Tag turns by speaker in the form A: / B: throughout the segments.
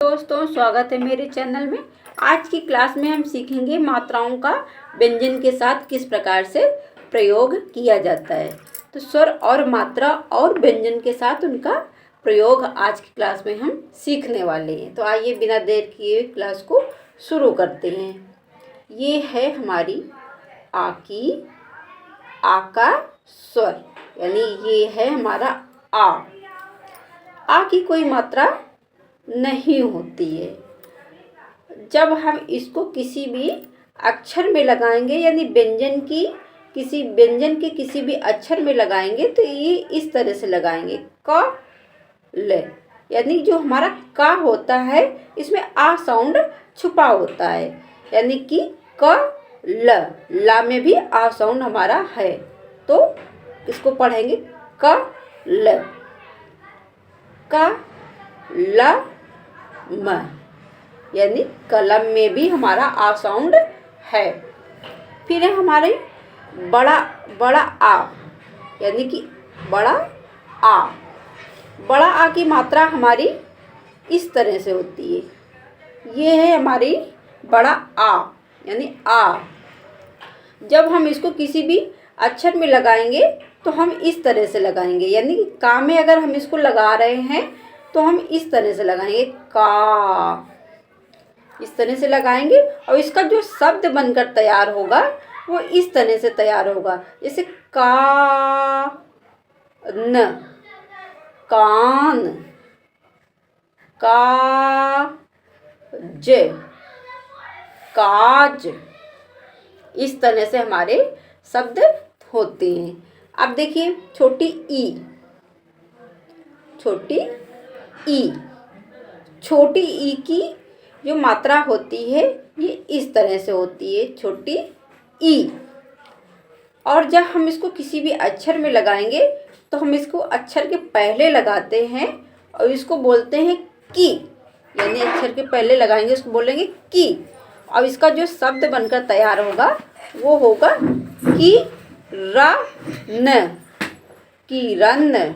A: दोस्तों, स्वागत है मेरे चैनल में। आज की क्लास में हम सीखेंगे मात्राओं का व्यंजन के साथ किस प्रकार से प्रयोग किया जाता है। तो स्वर और मात्रा और व्यंजन के साथ उनका प्रयोग आज की क्लास में हम सीखने वाले हैं। तो आइए बिना देर किए क्लास को शुरू करते हैं। ये है हमारी आ की आ का स्वर, यानी ये है हमारा आ की कोई मात्रा नहीं होती है। जब हम इसको किसी भी अक्षर में लगाएंगे, यानी व्यंजन के किसी भी अक्षर में लगाएंगे तो ये इस तरह से लगाएंगे क ल, यानी जो हमारा का होता है इसमें आ साउंड छुपा होता है, यानी कि क ल, ला में भी आ साउंड हमारा है। तो इसको पढ़ेंगे क ल, का ल म, यानी कलम में भी हमारा आ साउंड है। फिर है हमारे बड़ा आ, यानी कि बड़ा आ की मात्रा हमारी इस तरह से होती है। ये है हमारी बड़ा आ, यानी आ। जब हम इसको किसी भी अक्षर में लगाएंगे तो हम इस तरह से लगाएंगे, यानी कि का में अगर हम इसको लगा रहे हैं तो हम इस तरह से लगाएंगे का, इस तरह से लगाएंगे। और इसका जो शब्द बनकर तैयार होगा वो इस तरह से तैयार होगा, जैसे का न, कान, काज, काज। इस तरह से हमारे शब्द होते हैं। अब देखिए छोटी ई, छोटी ई की जो मात्रा होती है ये इस तरह से होती है, छोटी ई। और जब हम इसको किसी भी अक्षर में लगाएंगे तो हम इसको अक्षर के पहले लगाते हैं और इसको बोलते हैं की, यानी अक्षर के पहले लगाएंगे इसको बोलेंगे की। और इसका जो शब्द बनकर तैयार होगा वो होगा की रा न, किरण।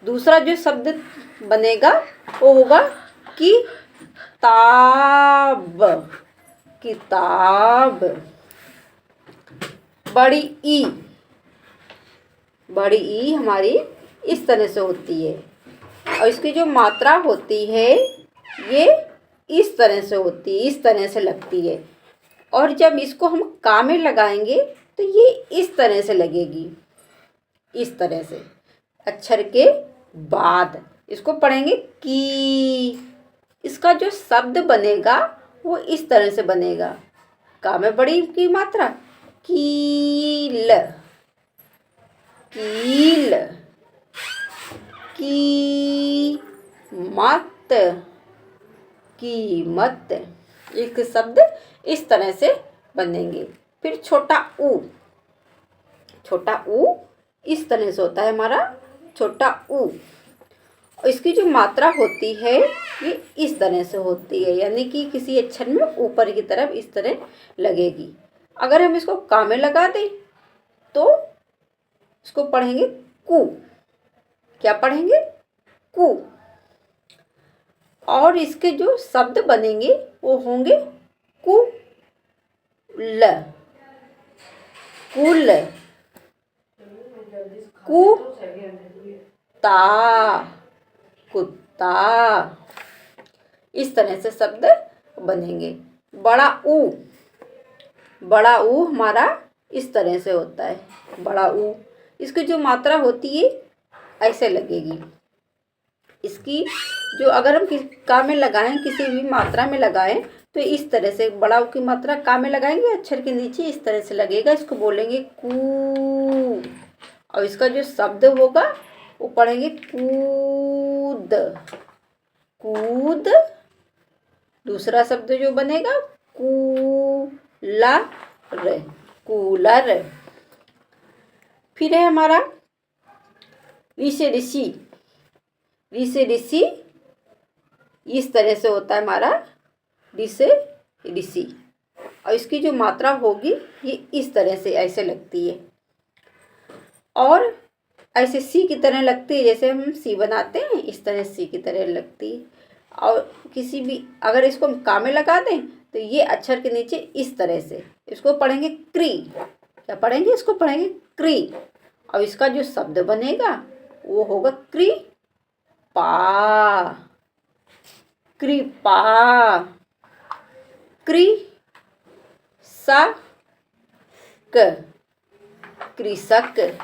A: दूसरा जो शब्द बनेगा वो होगा कि ताब, किताब। बड़ी ई हमारी इस तरह से होती है और इसकी जो मात्रा होती है ये इस तरह से होती है, इस तरह से लगती है। और जब इसको हम का में लगाएंगे तो ये इस तरह से लगेगी, इस तरह से अक्षर के बाद इसको पढ़ेंगे की। इसका जो शब्द बनेगा वो इस तरह से बनेगा, का में बड़ी की मात्रा कील, कील, कीमत, कीमत। एक शब्द इस तरह से बनेंगे। फिर छोटा ऊ इस तरह से होता है हमारा छोटा ऊ। इसकी जो मात्रा होती है ये इस तरह से होती है, यानी कि किसी अक्षर में ऊपर की तरफ इस तरह लगेगी। अगर हम इसको का में लगा दें तो इसको पढ़ेंगे कु। क्या पढ़ेंगे? कु। और इसके जो शब्द बनेंगे वो होंगे कुल, कुल, कुत्ता, कुत्ता। इस तरह से शब्द बनेंगे। बड़ा ऊ हमारा इस तरह से होता है, बड़ा ऊ। इसकी जो मात्रा होती है ऐसे लगेगी। इसकी जो अगर हम का में लगाएं, किसी भी मात्रा में लगाएं तो इस तरह से बड़ा ऊ की मात्रा का में लगाएंगे, अक्षर के नीचे इस तरह से लगेगा। इसको बोलेंगे कू। और इसका जो शब्द होगा वो पढ़ेंगे कूद, कूद। दूसरा शब्द जो बनेगा कूलर, कूलर। फिर है हमारा ऋषि, ऋषि इस तरह से होता है हमारा ऋषि। और इसकी जो मात्रा होगी ये इस तरह से ऐसे लगती है और ऐसे सी की तरह लगती है, जैसे हम सी बनाते हैं इस तरह सी की तरह लगती है। और किसी भी अगर इसको हम का में लगा दें तो ये अक्षर के नीचे इस तरह से इसको पढ़ेंगे क्री। क्या पढ़ेंगे? इसको पढ़ेंगे क्री। और इसका जो शब्द बनेगा वो होगा कृपा। कृपा। कृषक। कृषक।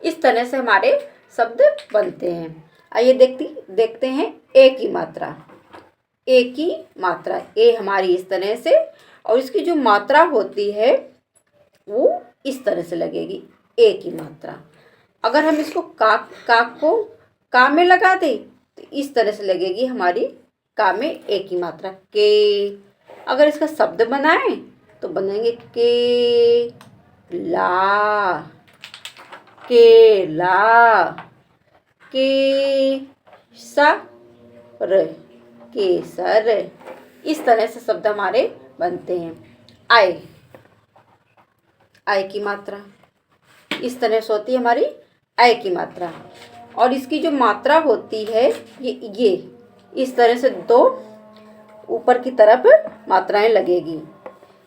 A: इस तरह से हमारे शब्द बनते हैं। आइए देखते हैं ए की मात्रा। ए की मात्रा, ए हमारी इस तरह से, और इसकी जो मात्रा होती है वो इस तरह से लगेगी। ए की मात्रा अगर हम इसको का को का में लगा दें तो इस तरह से लगेगी हमारी का में ए की मात्रा के। अगर इसका शब्द बनाएं तो बनेंगे केला। केला। केसर। केसर। इस तरह से शब्द हमारे बनते हैं। आय। आय की मात्रा इस तरह से होती है हमारी आय की मात्रा, और इसकी जो मात्रा होती है ये इस तरह से दो ऊपर की तरफ मात्राएं लगेगी,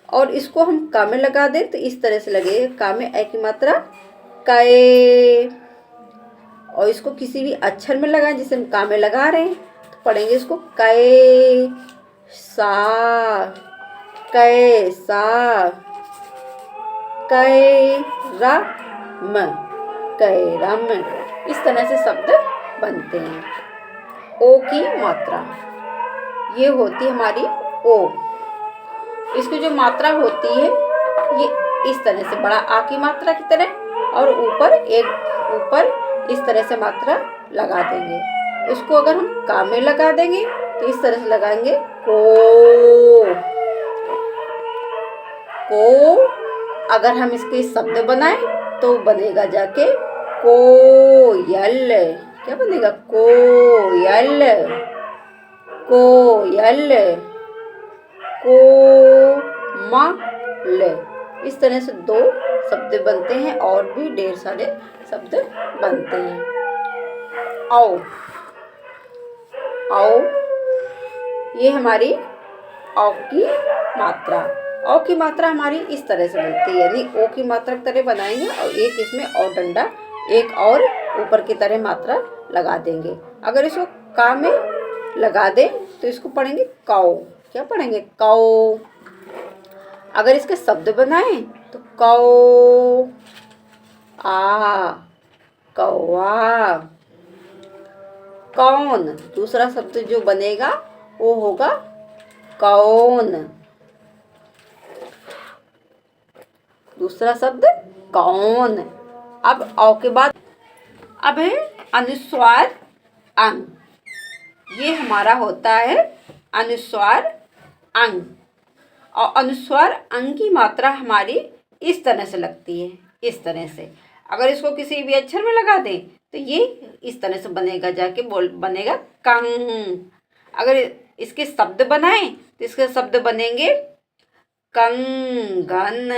A: और इसको हम का में लगा दें तो इस तरह से लगेगा का में आय की मात्रा कै। और इसको किसी भी अक्षर में लगाएं, जिसे हम का में लगा रहे हैं तो पढ़ेंगे इसको कै सा। कैसा। कैरम। कैरम। इस तरह से शब्द बनते हैं। ओ की मात्रा ये होती है हमारी ओ। इसकी जो मात्रा होती है ये इस तरह से बड़ा आ की मात्रा की तरह, और ऊपर इस तरह से मात्रा लगा देंगे। इसको अगर हम का में लगा देंगे तो इस तरह से लगाएंगे को। अगर हम इसके शब्द बनाएं तो बनेगा जाके कोयल। क्या बनेगा? कोयल। कोयल। कोमल। इस तरह से दो शब्द बनते हैं, और भी ढेर सारे शब्द बनते हैं। औ। औ ये हमारी औ की मात्रा। औ की मात्रा हमारी इस तरह से बनती है, यानी ओ की मात्रा की तरह बनाएंगे और एक इसमें और डंडा एक और ऊपर की तरह मात्रा लगा देंगे। अगर इसको का में लगा दें तो इसको पढ़ेंगे काऊ। क्या पढ़ेंगे? काऊ। अगर इसके शब्द बनाएं तो कौ आ। कौआ। कौन। दूसरा शब्द जो बनेगा वो होगा कौन। दूसरा शब्द कौन। अब औ के बाद अब है अनुस्वार अंग। ये हमारा होता है अनुस्वार अंग, और अनुस्वार अंग की मात्रा हमारी इस तरह से लगती है। इस तरह से अगर इसको किसी भी अक्षर में लगा दें तो ये इस तरह से बनेगा, जाके बनेगा कंग। अगर इसके शब्द बनाएं तो इसके शब्द बनेंगे कंगन।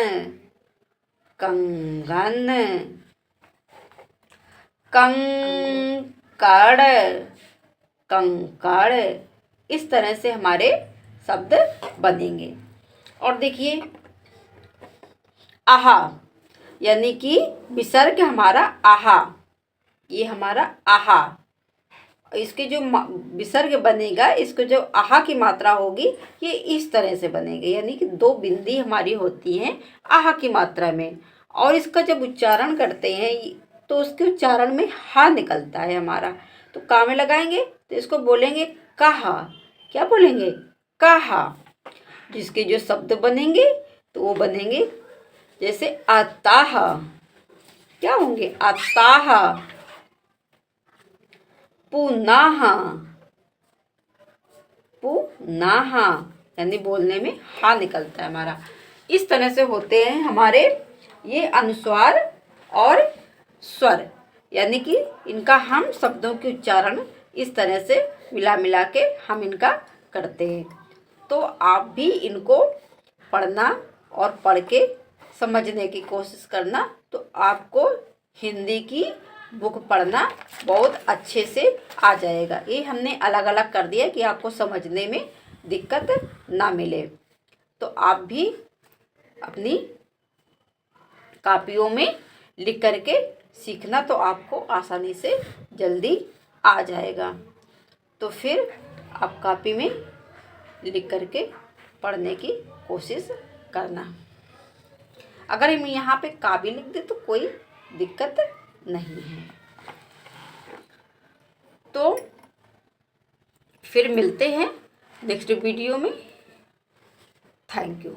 A: कंगन। कंकड़। कंकड़। इस तरह से हमारे शब्द बनेंगे। और देखिए आहा, यानी कि विसर्ग हमारा आहा। ये हमारा आहा। इसके जो विसर्ग बनेगा, इसको जो आहा की मात्रा होगी ये इस तरह से बनेगी, यानी कि दो बिंदी हमारी होती हैं आहा की मात्रा में, और इसका जब उच्चारण करते हैं तो उसके उच्चारण में हा निकलता है हमारा। तो का में लगाएंगे तो इसको बोलेंगे कहा। क्या बोलेंगे? कहा। जिसके जो शब्द बनेंगे तो वो बनेंगे जैसे अताह। क्या होंगे? अताह। पुनः। पुनः, यानी बोलने में हा निकलता है हमारा। इस तरह से होते हैं हमारे ये अनुस्वार और स्वर, यानी कि इनका हम शब्दों के उच्चारण इस तरह से मिला के हम इनका करते हैं। तो आप भी इनको पढ़ना और पढ़ के समझने की कोशिश करना, तो आपको हिंदी की बुक पढ़ना बहुत अच्छे से आ जाएगा। ये हमने अलग अलग कर दिया कि आपको समझने में दिक्कत ना मिले। तो आप भी अपनी कापियों में लिख करके सीखना, तो आपको आसानी से जल्दी आ जाएगा। तो फिर आप कापी में लिख करके पढ़ने की कोशिश करना। अगर हम यहाँ पे का भी लिख दे तो कोई दिक्कत नहीं है। तो फिर मिलते हैं नेक्स्ट वीडियो में। Thank you.